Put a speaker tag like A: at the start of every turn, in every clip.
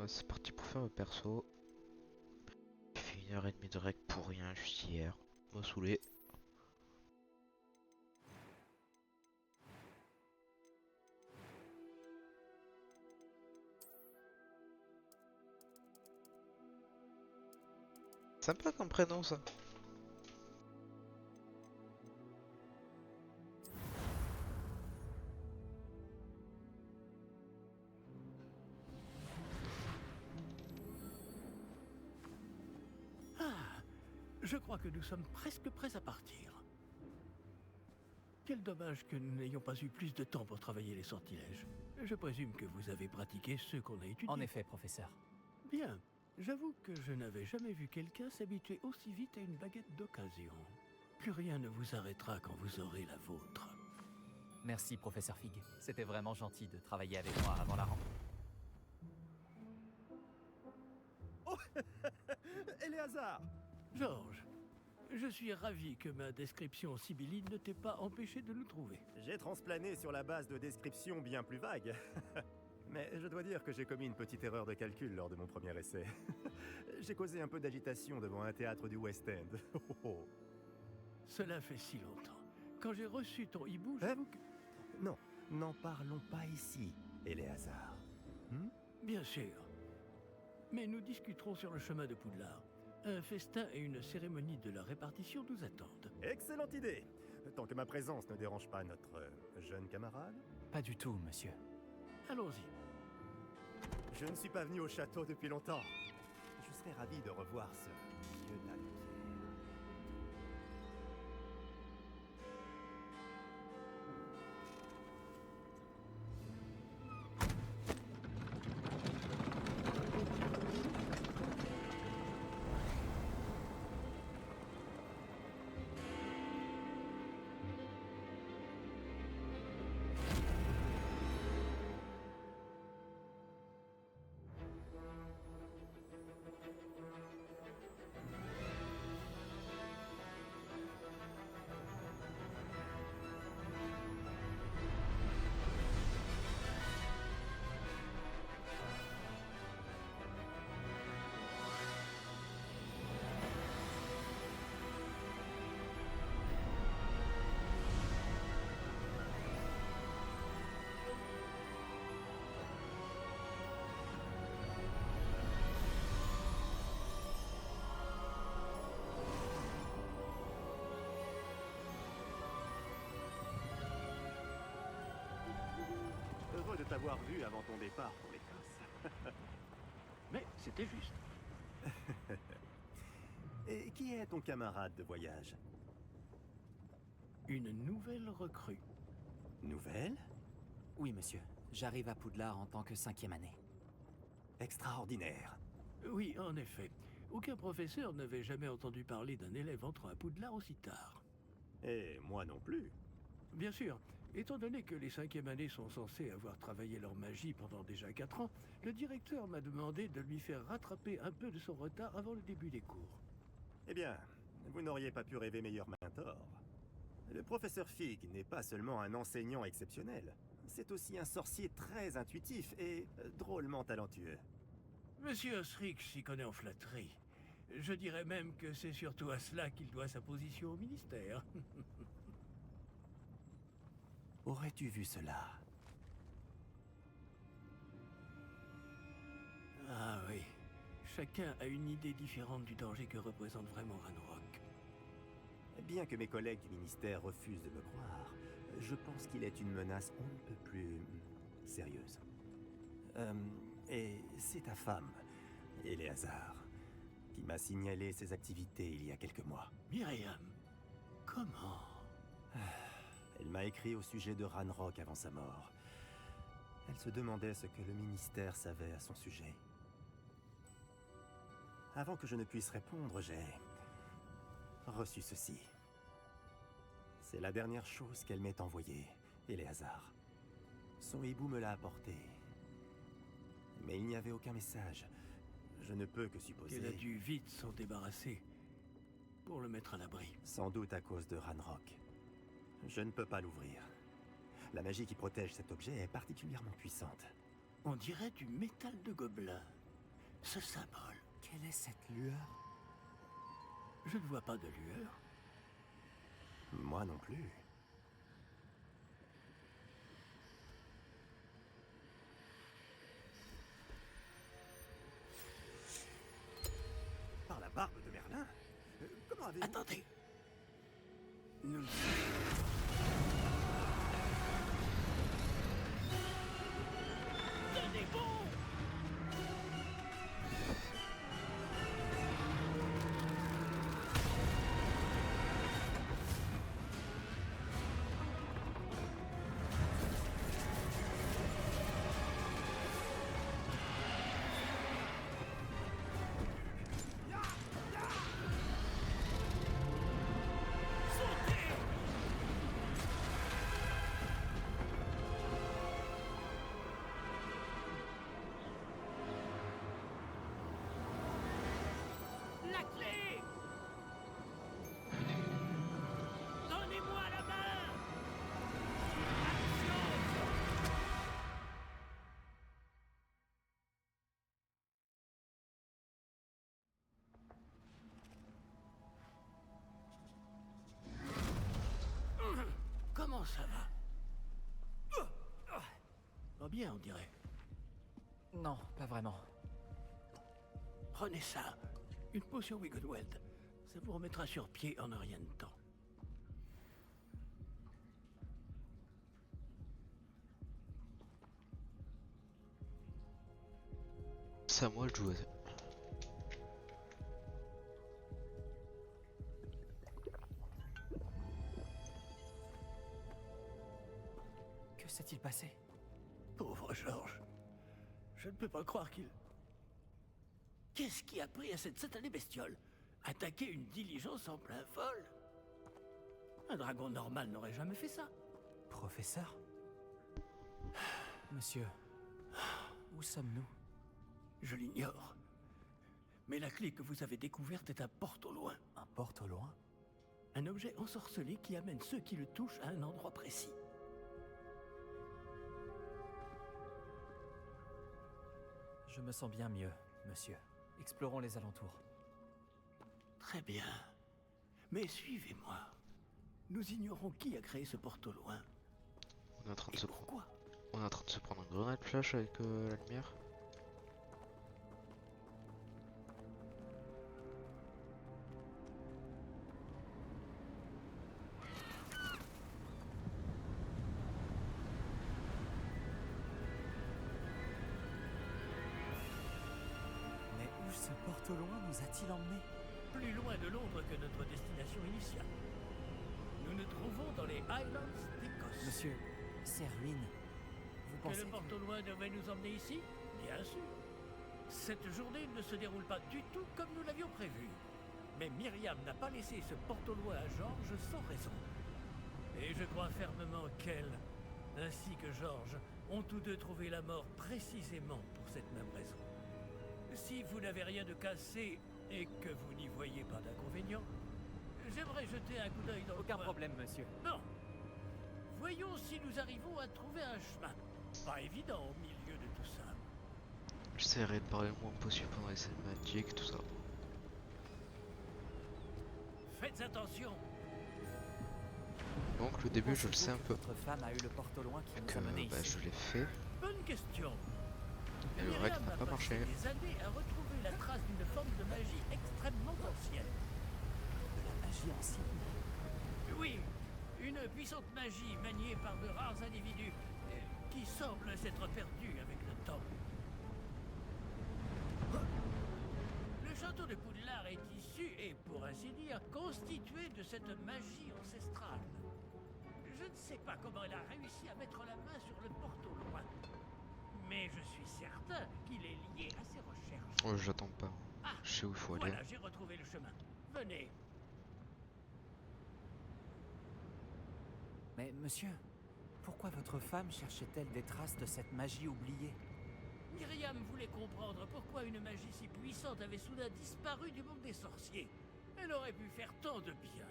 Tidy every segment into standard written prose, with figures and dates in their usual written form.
A: C'est parti pour faire le perso. J'ai fait 1h30 de rec pour rien juste hier. M'a saoulé. Sympa comme prénom ça.
B: Je crois que nous sommes presque prêts à partir. Quel dommage que nous n'ayons pas eu plus de temps pour travailler les sortilèges. Je présume que vous avez pratiqué ceux qu'on a étudiés.
C: En effet, professeur.
B: Bien. J'avoue que je n'avais jamais vu quelqu'un s'habituer aussi vite à une baguette d'occasion. Plus rien ne vous arrêtera quand vous aurez la vôtre.
C: Merci, professeur Fig. C'était vraiment gentil de travailler avec moi avant la rentrée.
D: Éléazar!
B: Georges, je suis ravi que ma description sibylline ne t'ait pas empêché de nous trouver.
D: J'ai transplané sur la base de descriptions bien plus vagues. Mais je dois dire que j'ai commis une petite erreur de calcul lors de mon premier essai. J'ai causé un peu d'agitation devant un théâtre du West End.
B: Cela fait si longtemps. Quand j'ai reçu ton hibou, j'avoue que...
D: Non, n'en parlons pas ici, Éléazar.
B: Bien sûr. Mais nous discuterons sur le chemin de Poudlard. Un festin et une cérémonie de la répartition nous attendent.
D: Excellente idée! Tant que ma présence ne dérange pas notre jeune camarade.
C: Pas du tout, monsieur.
B: Allons-y.
D: Je ne suis pas venu au château depuis longtemps. Je serais ravi de revoir ce vieux Dalquier. Heureux de t'avoir vu avant ton départ pour l'Écosse.
B: Mais c'était juste.
D: Et qui est ton camarade de voyage?
B: Une nouvelle recrue.
D: Nouvelle?
C: Oui, monsieur. J'arrive à Poudlard en tant que 5e année.
D: Extraordinaire.
B: Oui, en effet. Aucun professeur n'avait jamais entendu parler d'un élève entrant à Poudlard aussi tard.
D: Et moi non plus.
B: Bien sûr, étant donné que les 5e années sont censées avoir travaillé leur magie pendant déjà 4 ans, le directeur m'a demandé de lui faire rattraper un peu de son retard avant le début des cours.
D: Eh bien, vous n'auriez pas pu rêver meilleur mentor. Le professeur Fig n'est pas seulement un enseignant exceptionnel, c'est aussi un sorcier très intuitif et drôlement talentueux.
B: Monsieur Osric s'y connaît en flatterie. Je dirais même que c'est surtout à cela qu'il doit sa position au ministère.
D: Aurais-tu vu cela?
B: Ah oui, chacun a une idée différente du danger que représente vraiment Ranrock.
D: Bien que mes collègues du ministère refusent de me croire, je pense qu'il est une menace on ne peut plus sérieuse. Et c'est ta femme, Éléazar, qui m'a signalé ses activités il y a quelques mois.
B: Myriam, comment?
D: Elle m'a écrit au sujet de Ranrock avant sa mort. Elle se demandait ce que le ministère savait à son sujet. Avant que je ne puisse répondre, j'ai reçu ceci. C'est la dernière chose qu'elle m'ait envoyée, Éléazar. Son hibou me l'a apporté. Mais il n'y avait aucun message. Je ne peux que supposer...
B: Qu'elle a dû vite s'en débarrasser pour le mettre à l'abri.
D: Sans doute à cause de Ranrock. Je ne peux pas l'ouvrir. La magie qui protège cet objet est particulièrement puissante.
B: On dirait du métal de gobelin. Ce symbole.
C: Quelle est cette lueur?
B: Je ne vois pas de lueur.
D: Moi non plus. Par la barbe de Merlin? Comment avez-vous...
B: Attendez. Nous... Tenez bon! La clé! Donnez-moi la main! Action! Comment ça va? Pas bien, on dirait.
C: Non, pas vraiment.
B: Prenez ça. Une potion Wiggenweld. Ça vous remettra sur pied en un rien de temps.
A: C'est à moi de jouer.
C: Que s'est-il passé?
B: Pauvre Georges. Je ne peux pas croire qu'il... Qu'est-ce qui a pris à cette satanée bestiole? Attaquer une diligence en plein vol? Un dragon normal n'aurait jamais fait ça.
C: Professeur? Monsieur, où sommes-nous?
B: Je l'ignore. Mais la clé que vous avez découverte est un porte au loin.
C: Un porte au loin?
B: Un objet ensorcelé qui amène ceux qui le touchent à un endroit précis.
C: Je me sens bien mieux, monsieur. Explorons les alentours.
B: Très bien. Mais suivez-moi. Nous ignorons qui a créé ce porte au loin.
A: On est en train de
B: Et
A: se,
B: pourquoi?
A: on est en train de se prendre une grenade flash avec la lumière.
C: Mais où ce porte au loin nous a-t-il emmenés?
B: Plus loin de Londres que notre destination initiale. Nous nous trouvons dans les Highlands d'Écosse.
C: Monsieur, ces ruines, vous
B: Que
C: pensez
B: le porte au loin devait nous emmener ici? Bien sûr. Cette journée ne se déroule pas du tout comme nous l'avions prévu. Mais Myriam n'a pas laissé ce porte au loin à Georges sans raison. Et je crois fermement qu'elle, ainsi que Georges, ont tous deux trouvé la mort précisément pour cette même raison. Si vous n'avez rien de cassé et que vous n'y voyez pas d'inconvénient, j'aimerais jeter un coup d'œil dans
C: Aucun
B: le coin.
C: problème, monsieur.
B: Non. Voyons si nous arrivons à trouver un chemin. Pas évident au milieu de tout ça.
A: J'essaierai de parler le moins possible pendant les cinématiques, tout ça.
B: Faites attention.
A: Donc le début je le sais un peu.
C: Votre femme a eu le porte au loin qui nous
A: Que
C: a menés
A: bah,
C: ici.
A: je l'ai fait.
B: Bonne question.
A: Et le
B: Myriam
A: règle n'a
B: a
A: pas
B: passé
A: marché.
B: des années à retrouver la trace d'une forme de magie extrêmement ancienne.
C: De la magie ancienne.
B: Oui, une puissante magie maniée par de rares individus qui semble s'être perdue avec le temps. Le château de Poudlard est issu et, pour ainsi dire, constitué de cette magie ancestrale. Je ne sais pas comment elle a réussi à mettre la main sur le porte au loin, mais je suis certain qu'il est lié à ses recherches.
A: Oh, j'attends pas.
B: Ah,
A: Je sais où il faut aller.
B: voilà, j'ai retrouvé le chemin. Venez.
C: Mais monsieur, pourquoi votre femme cherchait-elle des traces de cette magie oubliée?
B: Myriam voulait comprendre pourquoi une magie si puissante avait soudain disparu du monde des sorciers. Elle aurait pu faire tant de bien.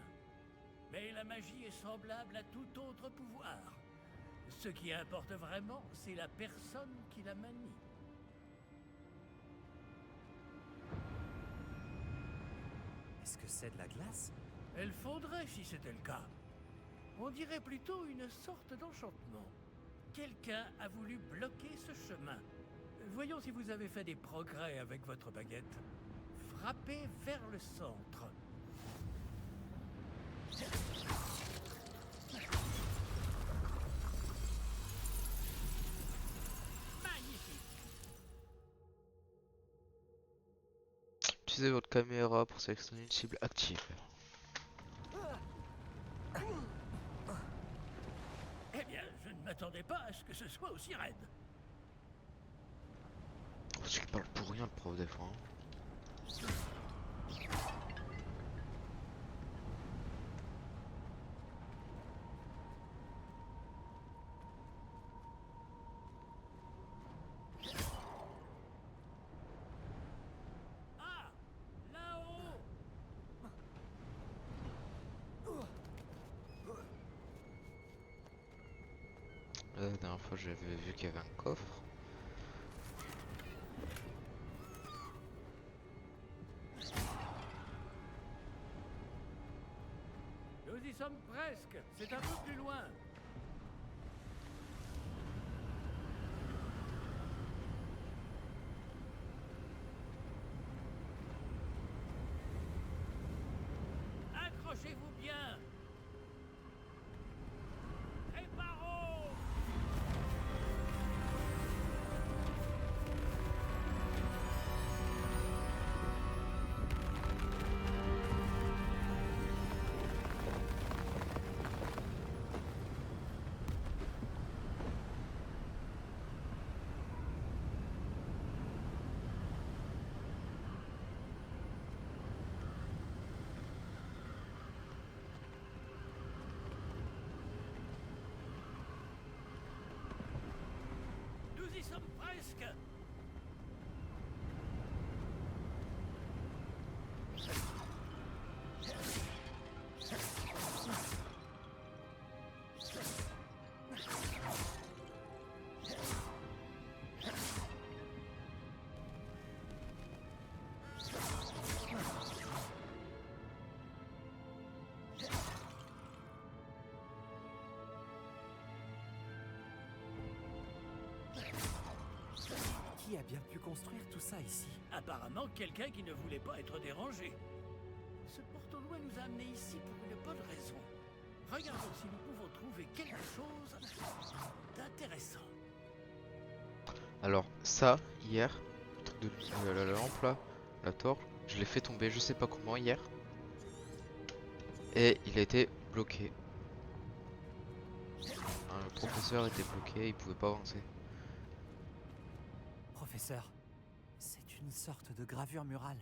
B: Mais la magie est semblable à tout autre pouvoir. Ce qui importe vraiment, c'est la personne qui la manie.
D: c'est de la glace?
B: Elle fondrait si c'était le cas. On dirait plutôt une sorte d'enchantement. Quelqu'un a voulu bloquer ce chemin. Voyons si vous avez fait des progrès avec votre baguette. Frappez vers le centre. Magnifique.
A: Utilisez votre caméra pour sélectionner une cible active.
B: Eh bien, je ne m'attendais pas à ce que ce soit aussi raide.
A: Parce qu'il parle pour rien le prof des fois.
B: Ah, là-haut.
A: La dernière fois j'avais vu qu'il y avait un coffre.
B: Nous y sommes presque. C'est un peu plus loin. Accrochez-vous bien. Préparons. Nous y sommes presque.
D: Qui a bien pu construire tout ça ici?
B: Apparemment, quelqu'un qui ne voulait pas être dérangé. Ce porte-loin nous a amenés ici pour une bonne raison. Regardons si nous pouvons trouver quelque chose d'intéressant.
A: Alors ça, hier, le truc de la lampe là, la torche, je l'ai fait tomber je sais pas comment hier. Et il a été bloqué. Hein, le professeur était bloqué, il pouvait pas avancer.
C: Professeur, c'est une sorte de gravure murale.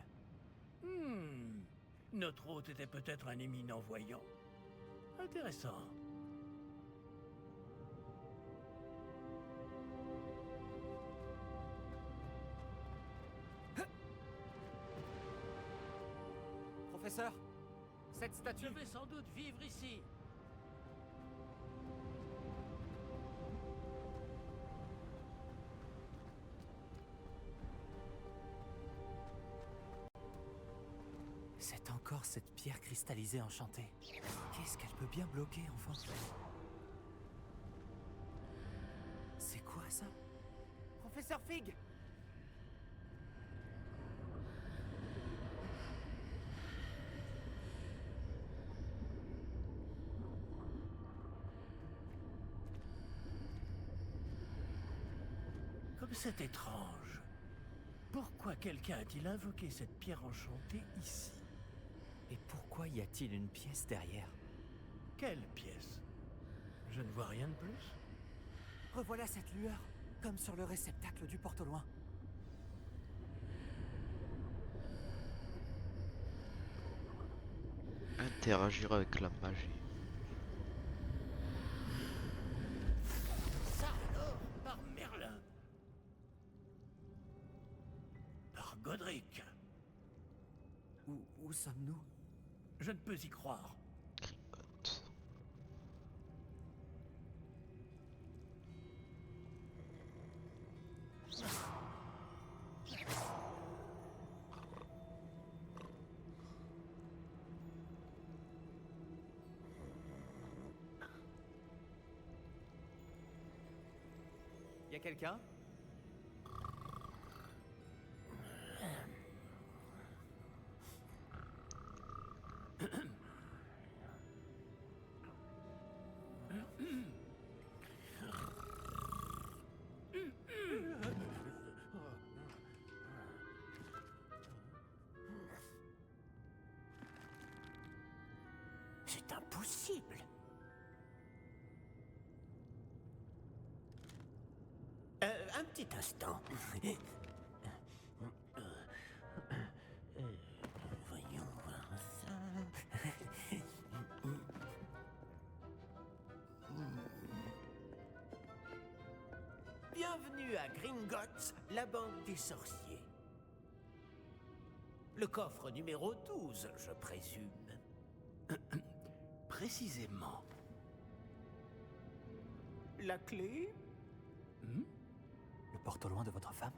B: Notre hôte était peut-être un éminent voyant. Intéressant.
C: Professeur, cette
B: Je
C: statue...
B: vais sans doute vivre ici.
C: C'est encore cette pierre cristallisée enchantée. Qu'est-ce qu'elle peut bien bloquer, enfin? C'est quoi ça? Professeur Fig!
B: Comme c'est étrange. Pourquoi quelqu'un a-t-il invoqué cette pierre enchantée ici?
C: Et pourquoi y a-t-il une pièce derrière?
B: Quelle pièce? Je ne vois rien de plus.
C: Revoilà cette lueur, comme sur le réceptacle du porte au loin.
A: Interagir avec la magie.
B: Ça alors, par Merlin. Par Godric.
C: Où sommes-nous?
B: Je ne peux y croire.
A: Gringotts.
C: Y a quelqu'un?
B: C'est impossible. Un petit instant. Voyons voir ça. Bienvenue à Gringotts, la banque des sorciers. Le coffre numéro 12, je présume. Précisément. La clé?
C: Le porte au loin de votre femme?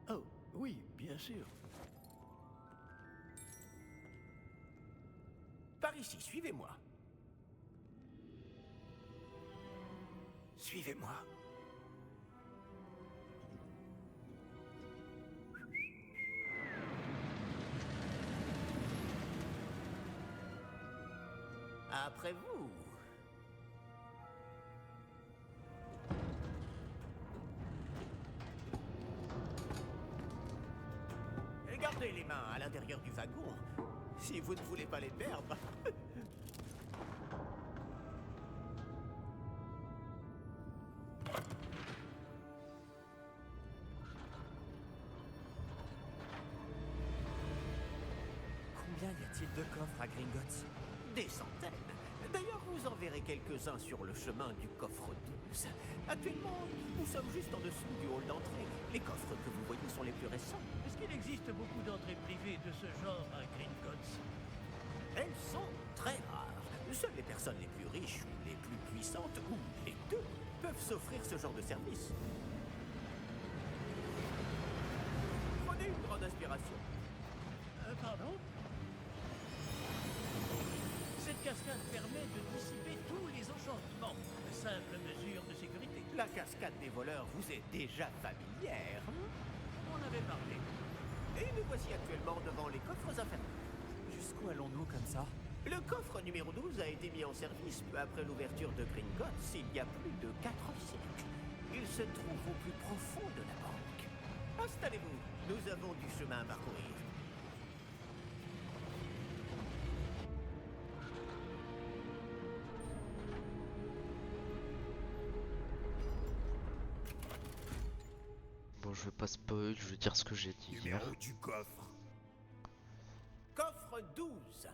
B: Oh, oui, bien sûr. Par ici, suivez-moi. Suivez-moi. Après vous. Et gardez les mains à l'intérieur du wagon, si vous ne voulez pas les perdre.
C: Combien y a-t-il de coffres à Gringotts?
B: Des centaines. D'ailleurs, vous en verrez quelques-uns sur le chemin du coffre 12. Actuellement, nous sommes juste en dessous du hall d'entrée. Les coffres que vous voyez sont les plus récents.
E: Est-ce qu'il existe beaucoup d'entrées privées de ce genre à Gringotts?
B: Elles sont très rares. Seules les personnes les plus riches ou les plus puissantes, ou les deux, peuvent s'offrir ce genre de service. Prenez une grande inspiration.
E: Pardon? Cette cascade permet de dissiper tous les enchantements. Simple mesure de sécurité.
B: La cascade des voleurs vous est déjà familière.
E: On en avait parlé.
B: Et nous voici actuellement devant les coffres infernaux.
C: Jusqu'où allons-nous comme ça?
B: Le coffre numéro 12 a été mis en service peu après l'ouverture de Gringotts il y a plus de 4 siècles. Il se trouve au plus profond de la banque. Installez-vous, nous avons du chemin à parcourir.
A: Bon, je vais pas spoil, je vais dire ce que j'ai dit hier.
F: Numéro du coffre.
B: Coffre 12.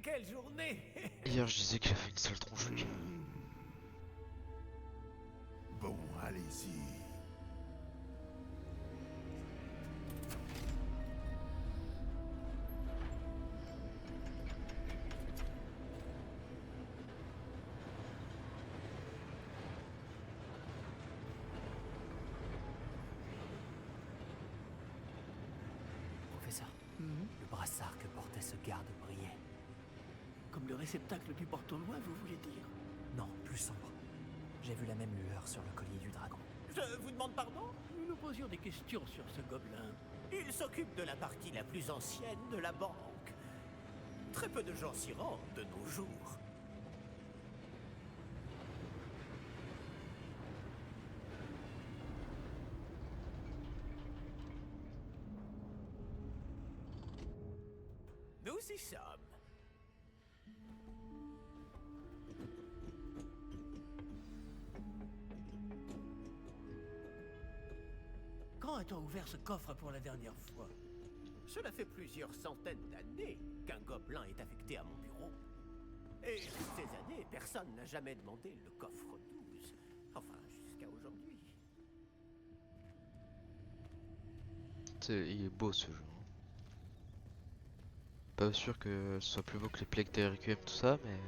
B: Quelle journée!
A: Hier, je disais que j'avais une sale tronche.
F: Bon, allez-y.
C: Professeur, le brassard que portait ce garde brillait.
E: Comme le réceptacle du porte-au-loin, vous voulez dire?
C: Non, plus sombre. J'ai vu la même lueur sur le collier du dragon.
B: Je vous demande pardon?
E: Nous nous posions des questions sur ce gobelin.
B: Il s'occupe de la partie la plus ancienne de la banque. Très peu de gens s'y rendent de nos jours. Nous y sommes.
E: Quand a-t-on ouvert ce coffre pour la dernière fois?
B: Cela fait plusieurs centaines d'années qu'un gobelin est affecté à mon bureau. Et toutes ces années, personne n'a jamais demandé le coffre 12. Enfin, jusqu'à aujourd'hui.
A: Il est beau ce jeu. Pas sûr que ce soit plus beau que les Plagues des Requiem, tout ça, mais...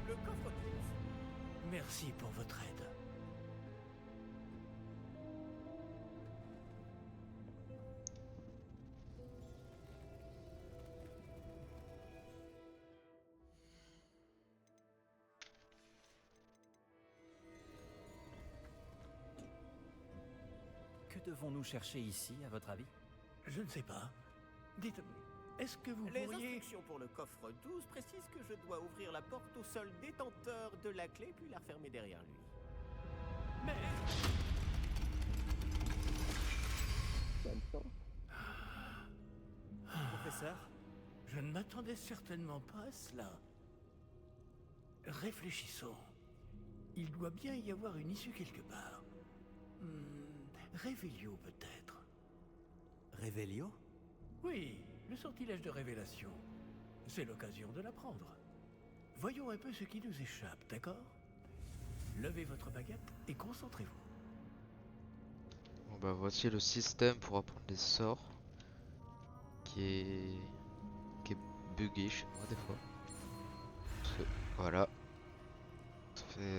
B: Le coffre 12.
E: Merci pour votre aide.
C: devons-nous chercher ici, à votre avis?
B: Je ne sais pas. Dites, est-ce que vous
G: Les
B: pourriez...
G: instructions pour le coffre 12 précisent que je dois ouvrir la porte au seul détenteur de la clé puis la refermer derrière lui.
B: Mais...
C: Professeur?
B: Je ne m'attendais certainement pas à cela. Réfléchissons. Il doit bien y avoir une issue quelque part. Révélio peut-être.
C: Révélio?
B: Oui, le sortilège de révélation. C'est l'occasion de l'apprendre. Voyons un peu ce qui nous échappe, d'accord? Levez votre baguette et concentrez-vous.
A: Bon bah voici le système pour apprendre les sorts qui est bugué chez moi des fois. Parce que, voilà,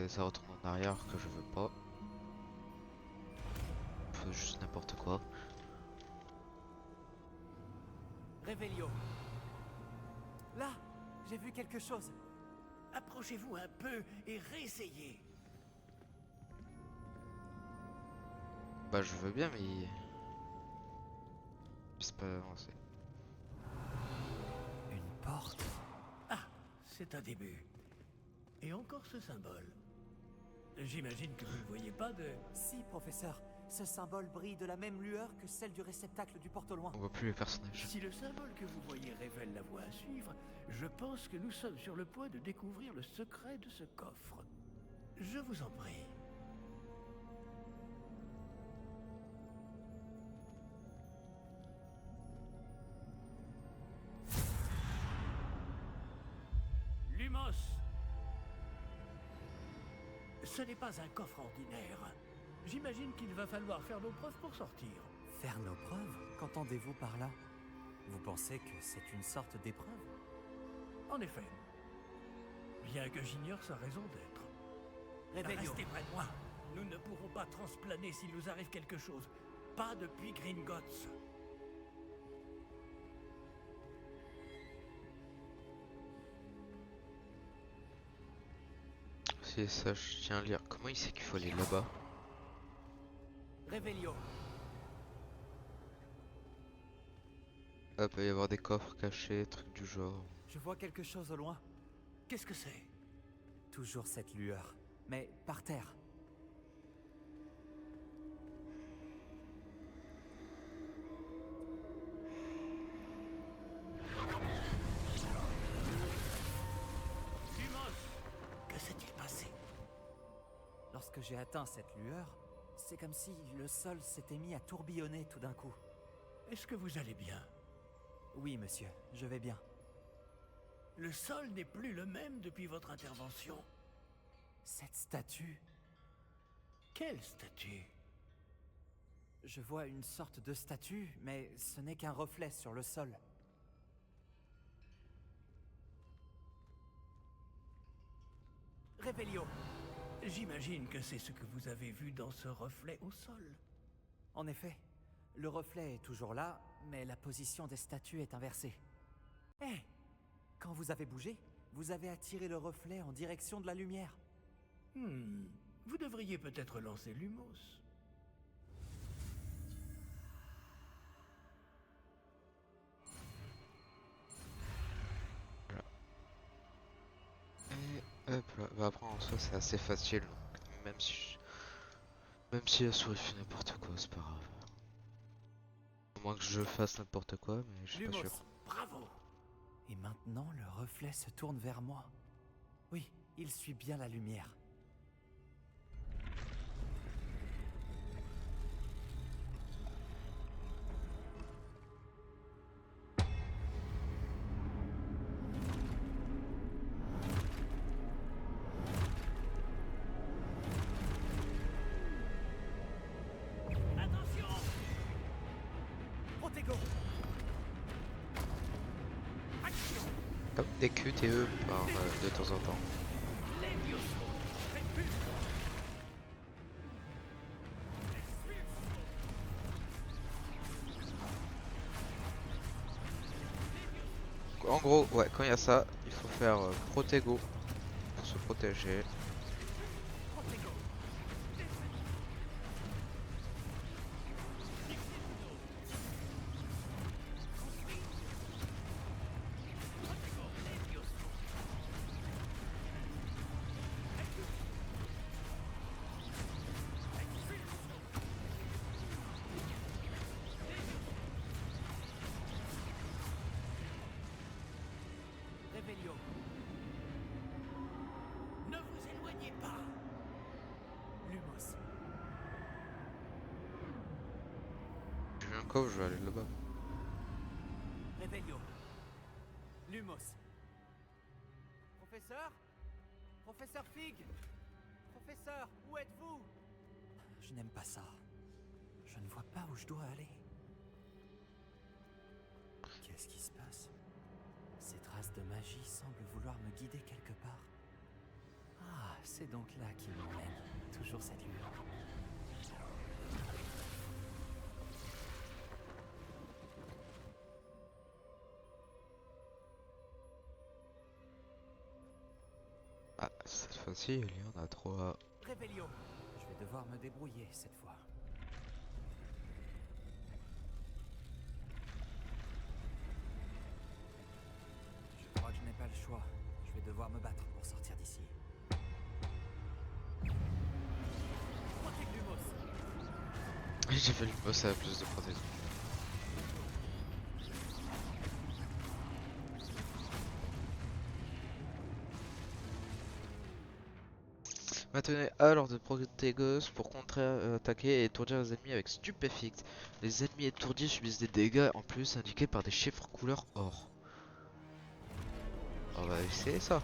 A: ça retourne en arrière que je veux pas. Faut juste n'importe quoi.
C: Révélio. Là, j'ai vu quelque chose.
B: Approchez-vous un peu et réessayez.
A: Bah je veux bien mais c'est pas avancé.
C: Une porte.
B: Ah, c'est un début. Et encore ce symbole. J'imagine que vous ne voyez pas de...
C: Si, professeur. Ce symbole brille de la même lueur que celle du réceptacle du porte au loin.
A: On voit plus les personnages.
B: Si le symbole que vous voyez révèle la voie à suivre, je pense que nous sommes sur le point de découvrir le secret de ce coffre. Je vous en prie. Lumos! Ce n'est pas un coffre ordinaire. J'imagine qu'il va falloir faire nos preuves pour sortir.
C: Faire nos preuves? Qu'entendez-vous par là? Vous pensez que c'est une sorte d'épreuve?
B: En effet. Bien que j'ignore sa raison d'être.
C: Révélio.
B: Restez près de moi. Nous ne pourrons pas transplaner s'il nous arrive quelque chose. Pas depuis Gringotts.
A: C'est ça, je tiens à lire. Comment il sait qu'il faut aller là-bas?
C: Révélio.
A: Ah, peut y avoir des coffres cachés, trucs du genre.
C: Je vois quelque chose au loin.
B: Qu'est-ce que c'est?
C: Toujours cette lueur. Mais par terre.
B: Lumos! Que s'est-il passé?
C: Lorsque j'ai atteint cette lueur, c'est comme si le sol s'était mis à tourbillonner tout d'un coup.
B: Est-ce que vous allez bien?
C: Oui, monsieur, je vais bien.
B: Le sol n'est plus le même depuis votre intervention.
C: Cette statue,
B: Quelle statue?
C: je vois une sorte de statue, mais ce n'est qu'un reflet sur le sol. Révélio.
B: J'imagine que c'est ce que vous avez vu dans ce reflet au sol.
C: En effet, le reflet est toujours là, mais la position des statues est inversée. Hé! Quand vous avez bougé, vous avez attiré le reflet en direction de la lumière.
B: Vous devriez peut-être lancer Lumos.
A: Et hop là. Bah après en soi c'est assez facile. Donc, même si la souris fait n'importe quoi, c'est pas grave. À moins que je fasse n'importe quoi, mais je suis pas
B: Lumos,
A: sûr.
B: bravo!
C: Et maintenant, le reflet se tourne vers moi. Oui, il suit bien la lumière.
B: Attention!
C: Protego!
B: Action!
A: Comme des QTE par de temps en temps.
B: Levioso! Repulso!
A: En gros, ouais, quand il y a ça, il faut faire Protego pour se protéger.
B: Protego!
A: Pourquoi je vais aller là-bas?
C: Revelio. Lumos. Professeur? Professeur Fig? Professeur, où êtes-vous? Je n'aime pas ça. Je ne vois pas où je dois aller. Qu'est-ce qui se passe? Ces traces de magie semblent vouloir me guider quelque part. Ah, c'est donc là qu'il m'emmène. Toujours cette lueur.
A: Ah, cette fois-ci, il y en a 3.
C: Revelio. Je vais devoir me débrouiller cette fois. Je crois que je n'ai pas le choix. Je vais devoir me battre pour sortir d'ici. Protège Lumos.
A: J'ai fait le boss à plus de protection. Maintenez A lors de Protégos pour contre-attaquer et étourdir les ennemis avec Stupéfixe. Les ennemis étourdis subissent des dégâts en plus indiqués par des chiffres couleur or. On va essayer ça.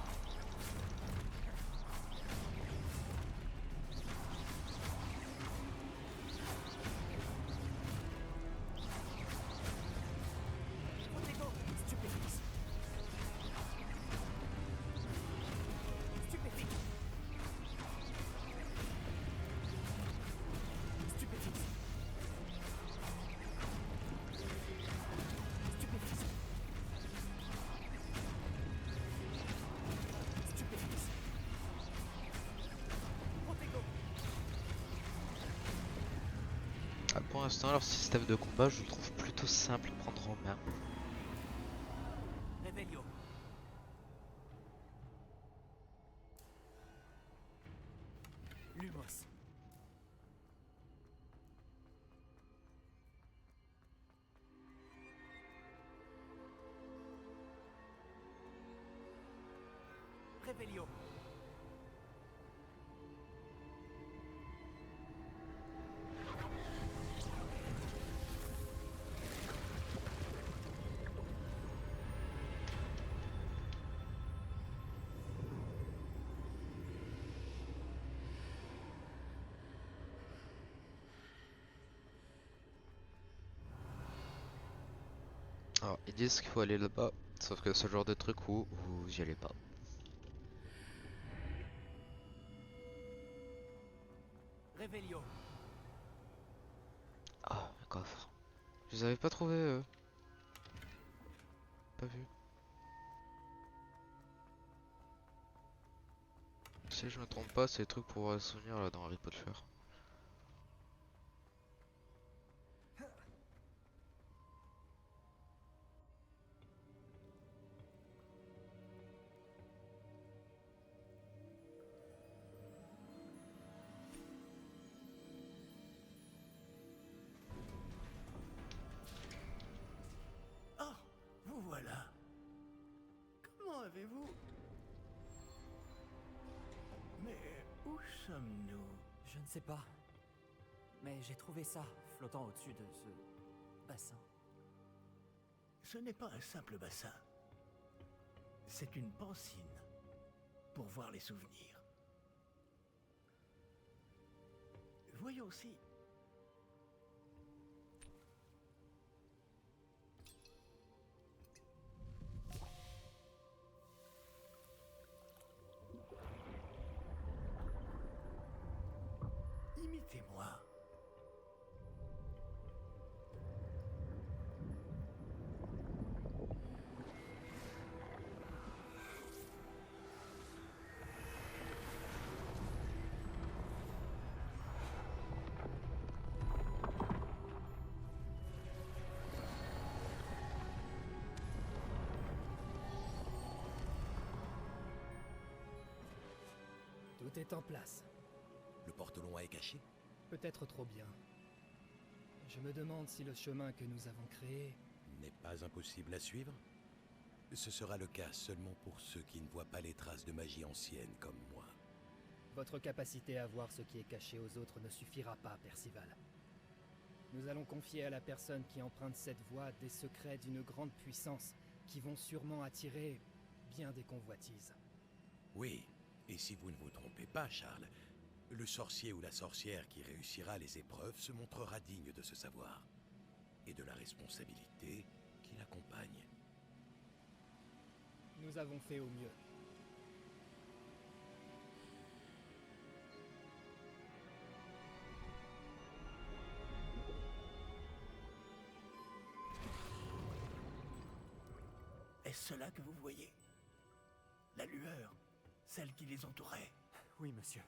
C: Protego. Stupéfixe. Stupéfixe. Stupéfixe. Stupéfixe. Stupéfixe. Protego.
A: Ah, pour l'instant, leur système de combat, je le trouve plutôt simple à prendre en main.
C: Revelio. Lumos. Revelio.
A: Alors, ils disent qu'il faut aller là-bas, sauf que ce genre de truc où vous y allez pas.
C: Revelio.
A: Ah, un coffre. Je les avais pas trouvés, pas vu. Si je me trompe pas, c'est les trucs pour voir les souvenirs là dans Harry Potter.
B: Ah, vous voilà. Comment avez-vous... Mais où sommes-nous?
C: Je ne sais pas. Mais j'ai trouvé ça flottant au-dessus de ce bassin.
B: Ce n'est pas un simple bassin. C'est une pancine pour voir les souvenirs. Voyons si... Imitez-moi.
H: Tout est en place.
I: Le porte-long est caché?
H: Peut-être trop bien. Je me demande si le chemin que nous avons créé...
I: N'est pas impossible à suivre? Ce sera le cas seulement pour ceux qui ne voient pas les traces de magie ancienne comme moi.
H: Votre capacité à voir ce qui est caché aux autres ne suffira pas, Percival. Nous allons confier à la personne qui emprunte cette voie des secrets d'une grande puissance qui vont sûrement attirer bien des convoitises.
I: Oui, et si vous ne vous trompez pas, Charles, le sorcier ou la sorcière qui réussira les épreuves se montrera digne de ce savoir et de la responsabilité qui l'accompagne.
H: Nous avons fait au mieux.
B: Est-ce cela que vous voyez? La lueur, celle qui les entourait.
C: Oui, monsieur.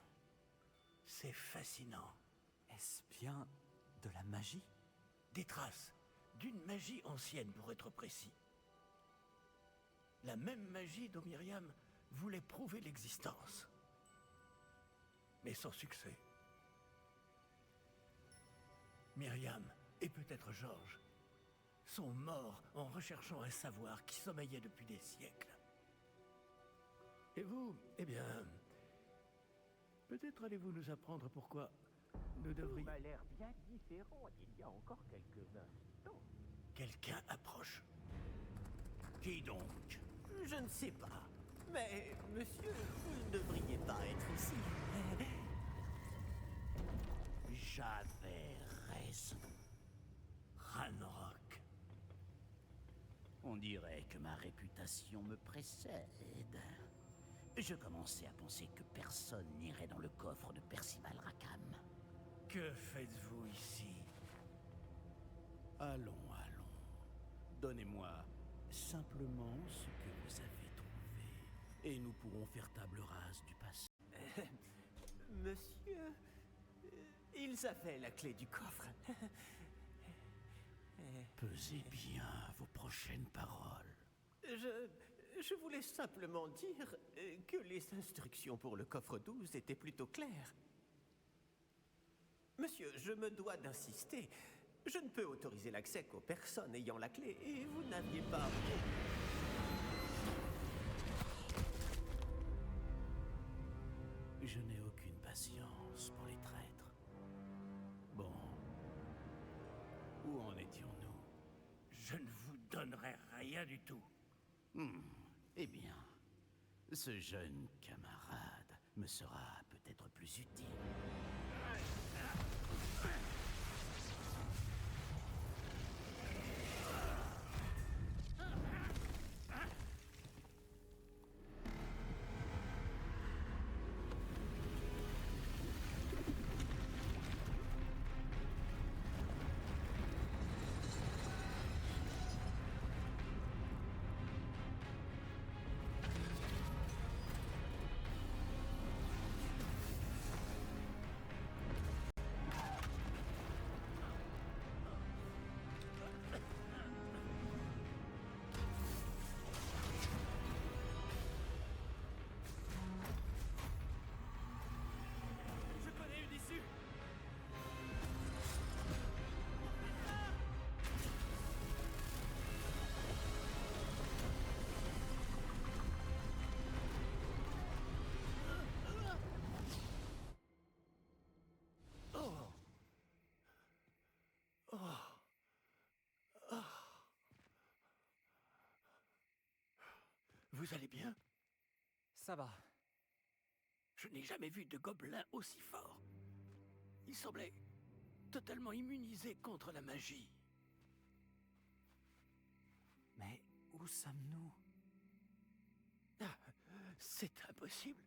B: C'est fascinant.
C: Est-ce bien de la magie?
B: Des traces d'une magie ancienne, pour être précis. La même magie dont Myriam voulait prouver l'existence. Mais sans succès. Myriam, et peut-être Georges, sont morts en recherchant un savoir qui sommeillait depuis des siècles. Et vous, eh bien... peut-être allez-vous nous apprendre pourquoi nous devrions...
G: Tout m'a l'air bien différent il y a encore quelques instants.
B: Quelqu'un approche. Qui donc?
G: Je ne sais pas. Mais, monsieur, vous ne devriez pas être ici.
B: J'avais raison. Ranrock.
E: On dirait que ma réputation me précède. Je commençais à penser que personne n'irait dans le coffre de Percival Rackham.
B: Que faites-vous ici?
E: Allons, allons. Donnez-moi simplement ce que vous avez trouvé. Et nous pourrons faire table rase du passé.
G: Monsieur, ils avaient la clé du coffre.
E: Pesez bien vos prochaines paroles.
G: Je voulais simplement dire que les instructions pour le coffre 12 étaient plutôt claires. Monsieur, je me dois d'insister. Je ne peux autoriser l'accès qu'aux personnes ayant la clé, et vous n'aviez pas...
E: Je n'ai aucune patience pour les traîtres. Bon. Où en étions-nous?
B: Je ne vous donnerai rien du tout.
E: Eh bien, ce jeune camarade me sera peut-être plus utile.
B: Je connais une issue. Oh. Oh. Oh. Vous allez bien?
C: Ça va.
B: Je n'ai jamais vu de gobelin aussi fort. Il semblait totalement immunisé contre la magie.
C: Mais où sommes-nous?
B: Ah, c'est impossible.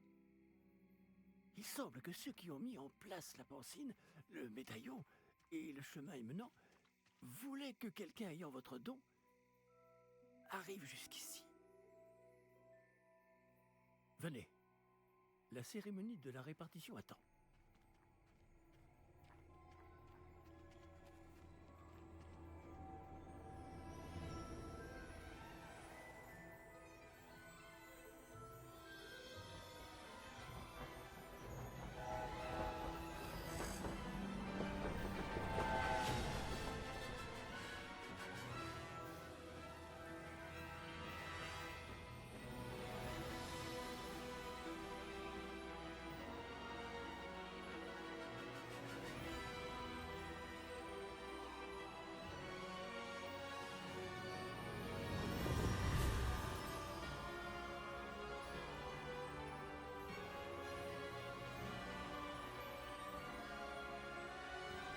B: Il semble que ceux qui ont mis en place la pancine, le médaillon et le chemin émenant voulaient que quelqu'un ayant votre don arrive jusqu'ici. Venez. La cérémonie de la répartition attend.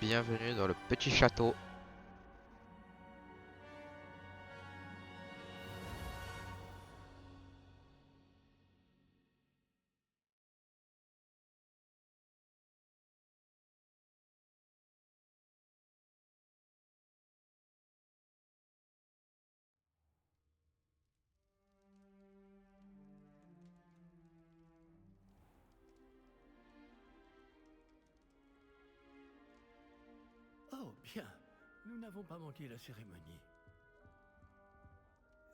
A: bienvenue dans le petit château.
B: Oh, bien. Nous n'avons pas manqué la cérémonie.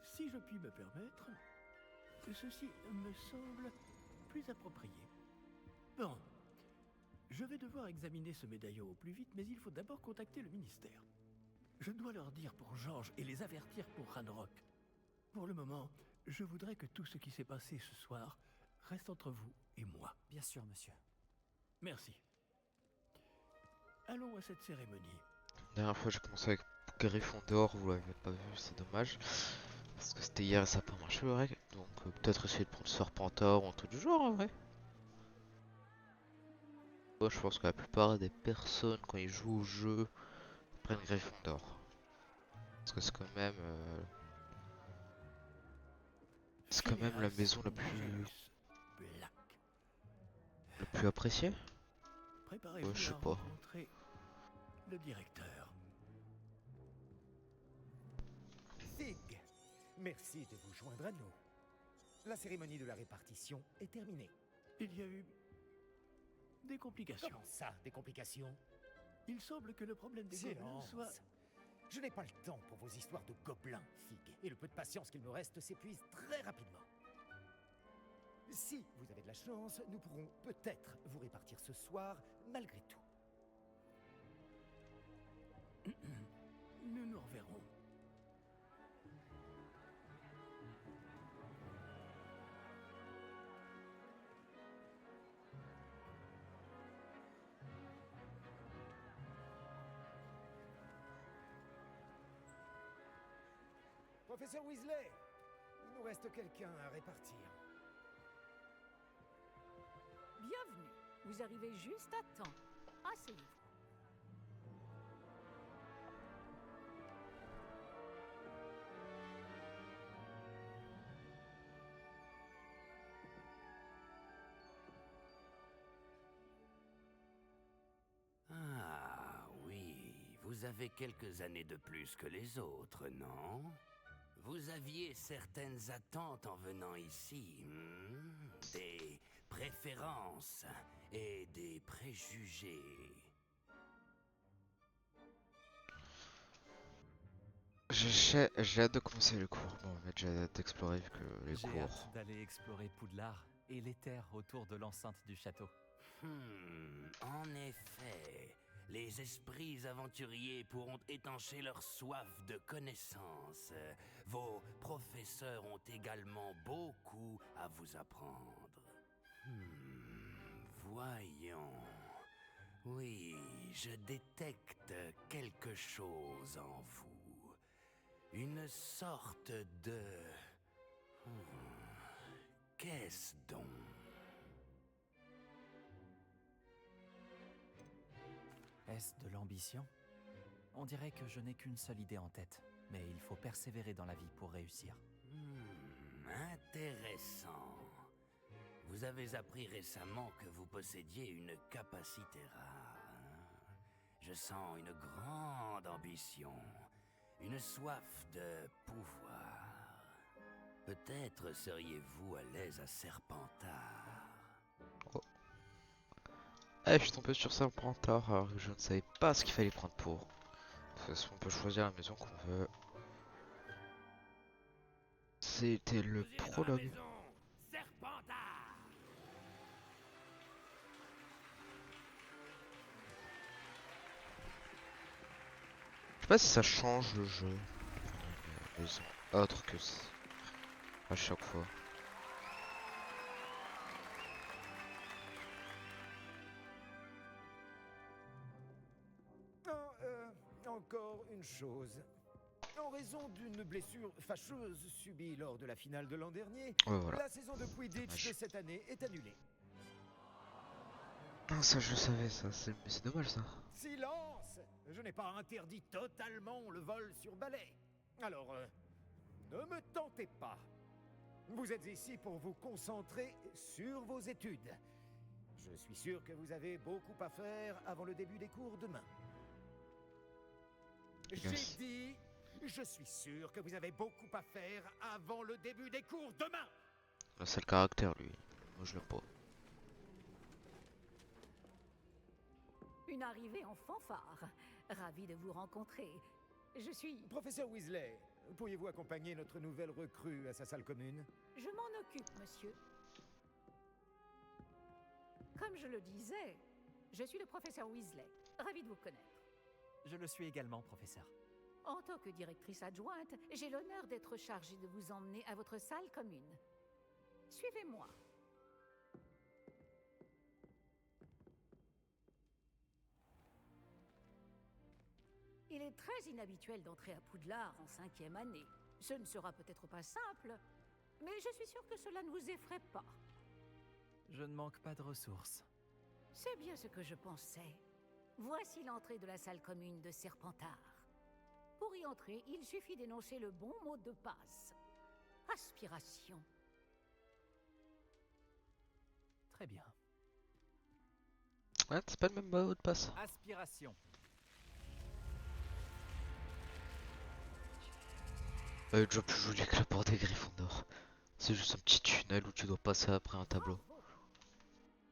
B: Si je puis me permettre, ceci me semble plus approprié. Bon. Je vais devoir examiner ce médaillon au plus vite, mais il faut d'abord contacter le ministère. Je dois leur dire pour Georges et les avertir pour Ranrock. Pour le moment, je voudrais que tout ce qui s'est passé ce soir reste entre vous et moi.
C: Bien sûr, monsieur.
B: Merci. Allons à cette cérémonie.
A: La dernière fois j'ai commencé avec Gryffondor, vous l'avez pas vu, c'est dommage. Parce que c'était hier et ça n'a pas marché le règle. Donc peut-être essayer de prendre Serpentard ou un truc du genre en vrai. Moi je pense que la plupart des personnes quand ils jouent au jeu prennent Gryffondor. Parce que c'est quand même la maison la plus appréciée.
B: Préparez-vous
A: je sais
B: à
A: pas.
B: rencontrer le directeur.
J: Sig, merci de vous joindre à nous. La cérémonie de la répartition est terminée.
B: Il y a eu des complications.
J: Comment ça, des complications?
B: Il semble que le problème des gobelins
J: Silence.
B: soit...
J: Je n'ai pas le temps pour vos histoires de gobelins, Fig, et le peu de patience qu'il me reste s'épuise très rapidement. Si vous avez de la chance, nous pourrons peut-être vous répartir ce soir, malgré tout.
B: Nous nous reverrons.
J: Professeur Weasley, il nous reste quelqu'un à répartir.
K: Bienvenue. Vous arrivez juste à temps. Asseyez-vous.
E: Ah oui, vous avez quelques années de plus que les autres, non? Vous aviez certaines attentes en venant ici, des préférences et des préjugés.
A: J'ai hâte de commencer le cours. Bon, en fait, j'ai hâte d'explorer vu que les
C: J'ai
A: cours.
C: hâte d'aller explorer Poudlard et les terres autour de l'enceinte du château.
E: En effet, les esprits aventuriers pourront étancher leur soif de connaissances. Vos professeurs ont également beaucoup à vous apprendre. Voyons. Oui, je détecte quelque chose en vous. Une sorte de... Qu'est-ce donc?
C: Est-ce de l'ambition? On dirait que je n'ai qu'une seule idée en tête, mais il faut persévérer dans la vie pour réussir.
E: Intéressant. Vous avez appris récemment que vous possédiez une capacité rare. Je sens une grande ambition, une soif de pouvoir. Peut-être seriez-vous à l'aise à Serpentard.
A: Eh, je suis tombé sur Serpentard alors que je ne savais pas ce qu'il fallait prendre pour. De toute façon, on peut choisir la maison qu'on veut. C'était le prologue. Je sais pas si ça change le jeu. Une maison autre que ça. À chaque fois.
J: Encore une chose. En raison d'une blessure fâcheuse subie lors de la finale de l'an dernier,
A: Voilà.
J: la saison de Quidditch de cette année est annulée.
A: Ah, ça je savais ça, c'est dommage ça.
J: Silence! Je n'ai pas interdit totalement le vol sur balai. Alors, ne me tentez pas. Vous êtes ici pour vous concentrer sur vos études. Je suis sûr que vous avez beaucoup à faire avant le début des cours demain. J'ai dit, je suis sûr que vous avez beaucoup à faire avant le début des cours demain.
A: C'est le caractère, lui. Moi, je l'aime pas.
K: Une arrivée en fanfare. Ravi de vous rencontrer. Je suis...
J: Professeur Weasley, pourriez-vous accompagner notre nouvelle recrue à sa salle commune?
K: Je m'en occupe, monsieur. Comme je le disais, je suis le professeur Weasley. Ravi de vous connaître.
C: Je le suis également, professeur.
K: En tant que directrice adjointe, j'ai l'honneur d'être chargée de vous emmener à votre salle commune. Suivez-moi. Il est très inhabituel d'entrer à Poudlard en 5e année. Ce ne sera peut-être pas simple, mais je suis sûre que cela ne vous effraie pas.
C: Je ne manque pas de ressources.
K: C'est bien ce que je pensais. Voici l'entrée de la salle commune de Serpentard. Pour y entrer, il suffit d'énoncer le bon mot de passe. Aspiration.
C: Très bien.
A: Ouais, c'est pas le même mot de passe.
C: Aspiration.
A: Déjà plus joli que la porte des Gryffondor. C'est juste un petit tunnel où tu dois passer après un tableau.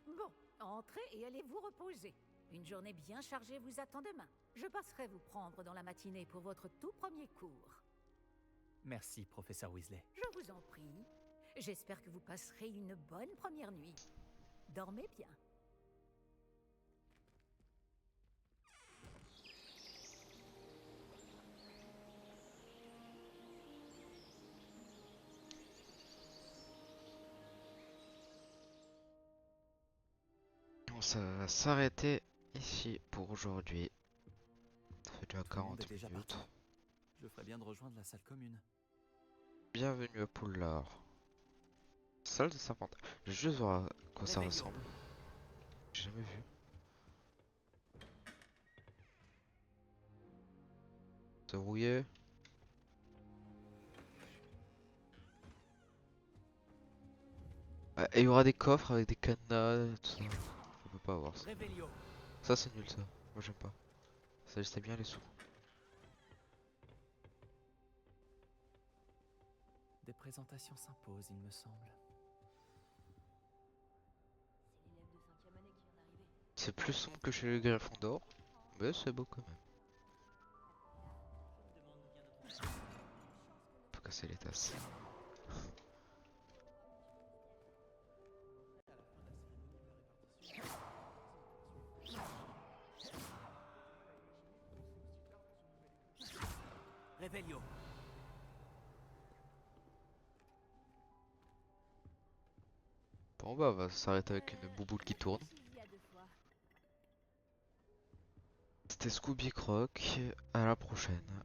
K: Bon, entrez et allez vous reposer. Une journée bien chargée vous attend demain. Je passerai vous prendre dans la matinée pour votre tout premier cours.
C: Merci, professeur Weasley.
K: Je vous en prie. J'espère que vous passerez une bonne première nuit. Dormez bien.
A: Ça va s'arrêter ici pour aujourd'hui. Ça fait déjà 40 minutes.
C: Je ferais bien de rejoindre la salle commune.
A: Bienvenue à Poudlard. Salle de Serpentard. Je vais juste voir à quoi ça ressemble. J'ai jamais vu. C'est rouillé. Et il y aura des coffres avec des cadenas et tout ça. On peut pas avoir ça. Ça c'est nul ça. Moi j'aime pas. Ça c'était bien les sous.
C: Des présentations s'imposent, il me semble.
A: C'est plus sombre que chez les Gryffondor, mais c'est beau quand même. On peut casser les tasses.
C: Réveillon.
A: Bon bah on va s'arrêter avec une bouboule qui tourne. C'était Scooby Croc, à la prochaine.